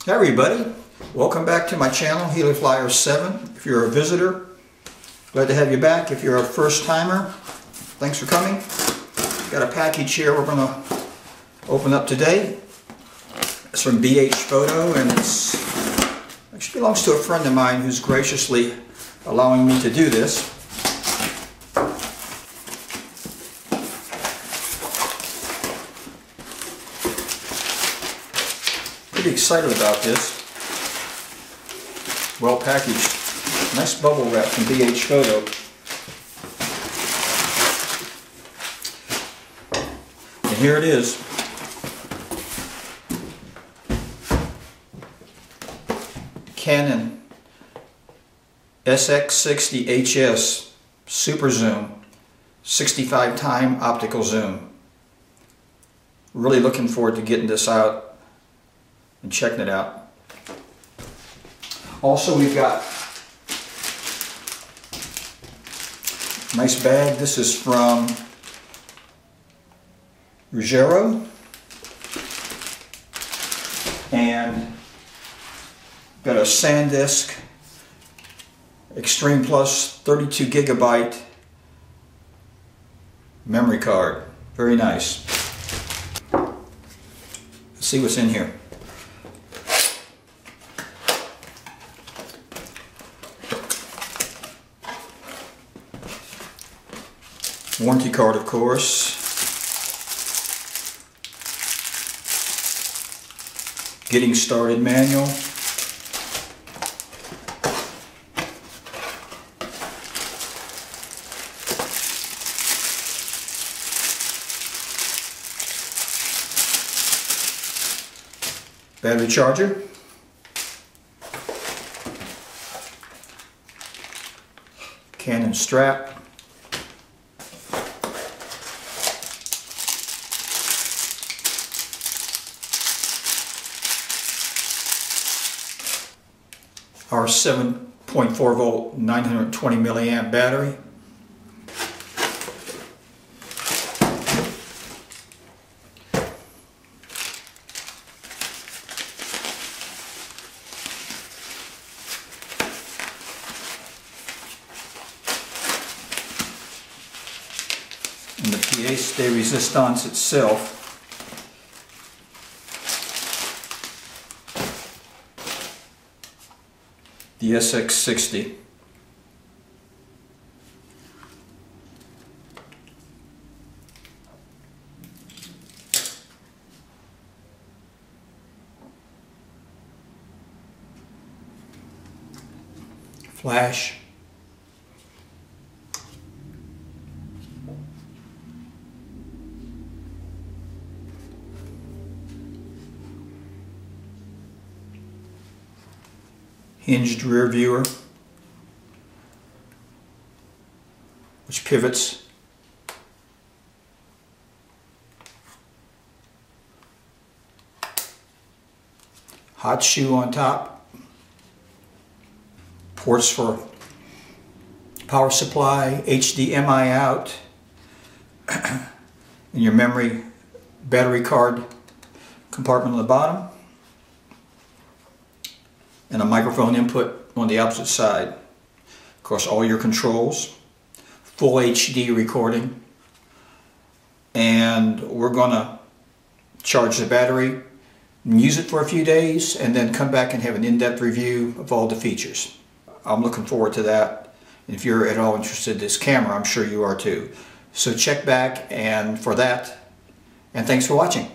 Hi everybody, welcome back to my channel, HeliFlyer 7. If you're a visitor, glad to have you back. If you're a first timer, thanks for coming. Got a package here we're going to open up today. It's from BH Photo, and it actually belongs to a friend of mine who's graciously allowing me to do this. Pretty excited about this. Well packaged. Nice bubble wrap from BH Photo. And here it is. Canon SX60HS Super Zoom 65 time optical zoom. Really looking forward to getting this out and checking it out. Also, we've got a nice bag. This is from Ruggiero, and got a SanDisk Extreme Plus 32 gigabyte memory card. Very nice. Let's see what's in here. Warranty card, of course. Getting started manual. Battery charger. Canon strap. Our 7.4 volt 920 milliamp battery. And the pièce de résistance itself. The SX60. Flash. Hinged rear viewer, which pivots. Hot shoe on top. Ports for power supply, HDMI out, and your memory battery card compartment on the bottom. And a microphone input on the opposite side. Of course, all your controls, full HD recording, and we're gonna charge the battery, use it for a few days, and then come back and have an in-depth review of all the features. I'm looking forward to that. And if you're at all interested in this camera, I'm sure you are too. So check back and for that, and thanks for watching.